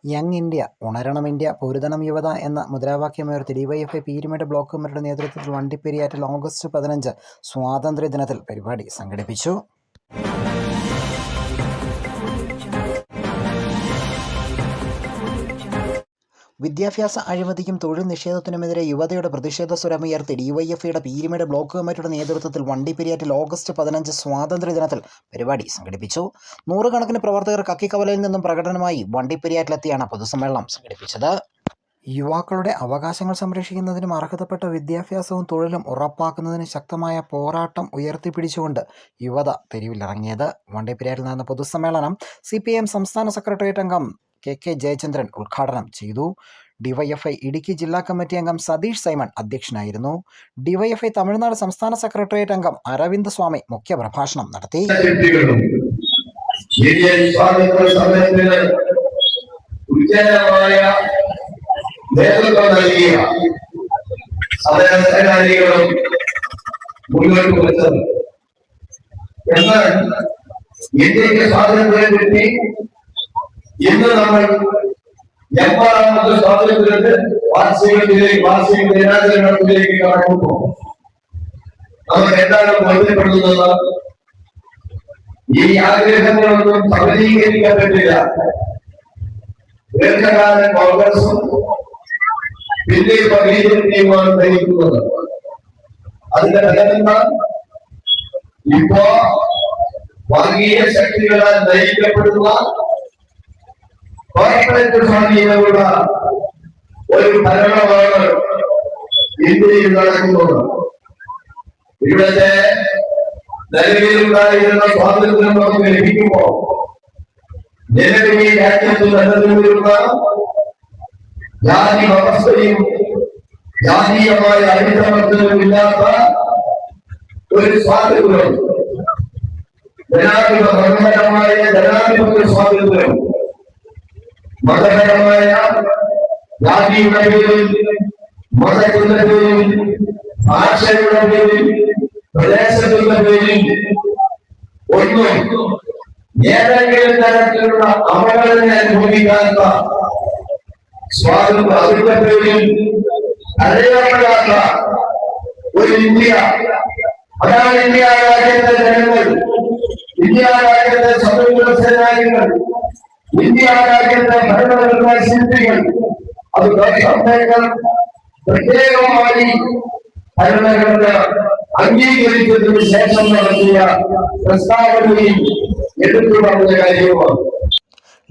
Young India ഉണരണം India പൊരുതണം യുവത എന്ന മുദ്രാവാക്യമുയർത്തി DYFI Peermade block കമ്മിറ്റിയുടെ നേതൃത്വത്തിൽ വണ്ടിപ്പെരിയാറ്റിൽ ഓഗസ്റ്റ് 15 സ്വാതന്ത്ര്യദിനത്തിൽ പരിപാടി സംഘടിപ്പിച്ചു. വിദ്യാഭ്യാസ അഴിമതിക്കും തൊഴിൽ നിഷേധത്തിനുമെതിരെ യുവതയുടെ പ്രതിഷേധ സ്വരമുയർത്തി ഡിവൈഎഫ്ഐയുടെ പീരുമേട് ബ്ലോക്ക് കമ്മിറ്റിയുടെ നേതൃത്വത്തിൽ വണ്ടിപ്പെരിയാറ്റിൽ ഓഗസ്റ്റ് 15 സ്വാതന്ത്ര്യദിനത്തിൽ പരിപാടി സംഘടിപ്പിച്ചു. നൂറുകണക്കിന് പ്രവർത്തകർ കക്കിക്കവലയിൽ നിന്നും പ്രകടനമായി വണ്ടിപ്പെരിയാറ്റിലെത്തിയാണ് പൊതുസമ്മേളനം സംഘടിപ്പിച്ചത്. യുവാക്കളുടെ അവകാശങ്ങൾ സംരക്ഷിക്കുന്നതിനും അർഹതപ്പെട്ട വിദ്യാഭ്യാസവും തൊഴിലും ഉറപ്പാക്കുന്നതിന് ശക്തമായ പോരാട്ടം ഉയർത്തിപ്പിടിച്ചുകൊണ്ട് യുവത തെരുവിലിറങ്ങിയത്. വണ്ടിപ്പെരിയാറ്റിൽ നടന്ന പൊതുസമ്മേളനം CPIM സംസ്ഥാന സെക്രട്ടേറിയറ്റ് അംഗം KK ജയചന്ദ്രൻ ഉദ്ഘാടനം ചെയ്തു. ഡിവൈഎഫ്ഐ ഇടുക്കി ജില്ലാ കമ്മിറ്റി അംഗം സതീഷ് സൈമൺ അധ്യക്ഷനായിരുന്നു. ഡിവൈഎഫ്ഐ തമിഴ്നാട് സംസ്ഥാന സെക്രട്ടേറിയറ്റ് അംഗം അരവിന്ദ് സ്വാമി മുഖ്യപ്രഭാഷണം നടത്തി. നേതൃത്വം നൽകിയ സേനാനികളും മുന്നോട്ട് വെച്ചത്. എന്നാൽ ഇന്ത്യക്ക് സ്വാതന്ത്ര്യം കിട്ടി ഇന്ന് നമ്മൾ 80ാമത്തെ സ്വാതന്ത്ര്യത്തിന്റെ വാർഷിക ദിനാചരണത്തിലേക്ക് കടക്കുമ്പോൾ നമ്മൾ എന്താണ് ബോധ്യപ്പെടുന്നത്? ഈ ആഗ്രഹങ്ങളൊന്നും സഫലീകരിക്കപ്പെട്ടില്ല. ദീർഘകാലം കോൺഗ്രസും പിന്നെ BJPയുമാണ് ഭരിക്കുന്നത്. അതിന്റെ ഫലമെന്താ? ഇപ്പോ വർഗീയ ശക്തികളാൽ നയിക്കപ്പെടുന്ന കോർപ്പറേറ്റ് സ്വാധീനമുള്ള ഒരു ഭരണമാണ് ഇന്ത്യയിൽ നടക്കുന്നത്. ഇവിടുത്തെ നിലവിലുണ്ടായിരുന്ന സ്വാതന്ത്ര്യം നമുക്ക് ലഭിക്കുമ്പോ നിലവിൽ ഈ രാജ്യത്ത് നിലനിന്നിരുന്ന ജാതി വ്യവസ്ഥയും ജാതീയമായ അടിച്ചമർത്തലും ഇല്ലാത്ത ഒരു സ്വാതന്ത്ര്യം, ഭരണപരമായ ജനാധിപത്യ സ്വാതന്ത്ര്യം, മതപരമായ ജാതിയുടെ പേരിൽ, മതത്തിന്റെ പേരിൽ, ഭാഷയുടെ പേരിൽ, പ്രദേശത്തിന്റെ പേരിൽ ഒന്നും ഏതെങ്കിലും തരത്തിലുള്ള അപകടങ്ങൾ അനുഭവിക്കാത്ത സ്വാതന്ത്ര്യ അതിന്റെ പേരിൽ അറിയപ്പെടാത്ത ഒരു ഇന്ത്യ, അതാണ് ഇന്ത്യ രാജ്യത്തെ ജനങ്ങൾ, ഇന്ത്യ രാജ്യത്തെ സ്വാതന്ത്ര്യ സേനാനികൾ, ഇന്ത്യ രാജ്യത്തെ ഭരണഘടനാ ശില്പികൾ. അത് അംബേദ്കർ പ്രത്യേകമായി ഭരണഘടന അംഗീകരിച്ചതിന് ശേഷം നടത്തിയ പ്രസ്താവനയിൽ എടുത്തു പറഞ്ഞ കാര്യമാണ്.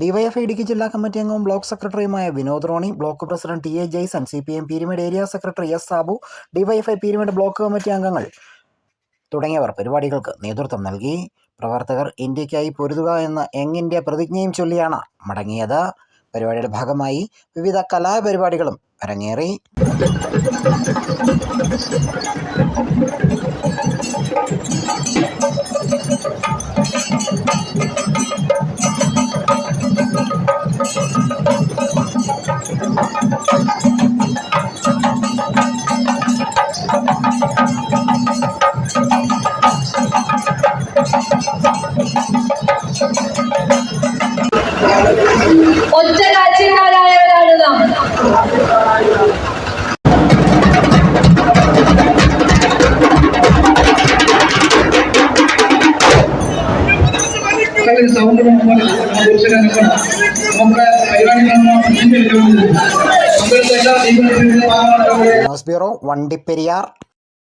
ഡിവൈഎഫ്ഐ ഇടുക്കി ജില്ലാ കമ്മിറ്റി അംഗവും ബ്ലോക്ക് സെക്രട്ടറിയുമായ Vinod Roni, block president TA Jaison, CPIM Peermade area secretary S Sabu, DYFI Peermade block committee അംഗങ്ങൾ തുടങ്ങിയവർ പരിപാടികൾക്ക് നേതൃത്വം നൽകി. പ്രവർത്തകർ ഇന്ത്യക്കായി പൊരുതുക എന്ന യങ് ഇന്ത്യ പ്രതിജ്ഞയും ചൊല്ലിയാണ് മടങ്ങിയത്. പരിപാടിയുടെ ഭാഗമായി വിവിധ കലാപരിപാടികളും അരങ്ങേറി. ഒറ്റ കാഴ്ചക്കാരായവരാണ് നാം. News bureau, Vandiperiyar.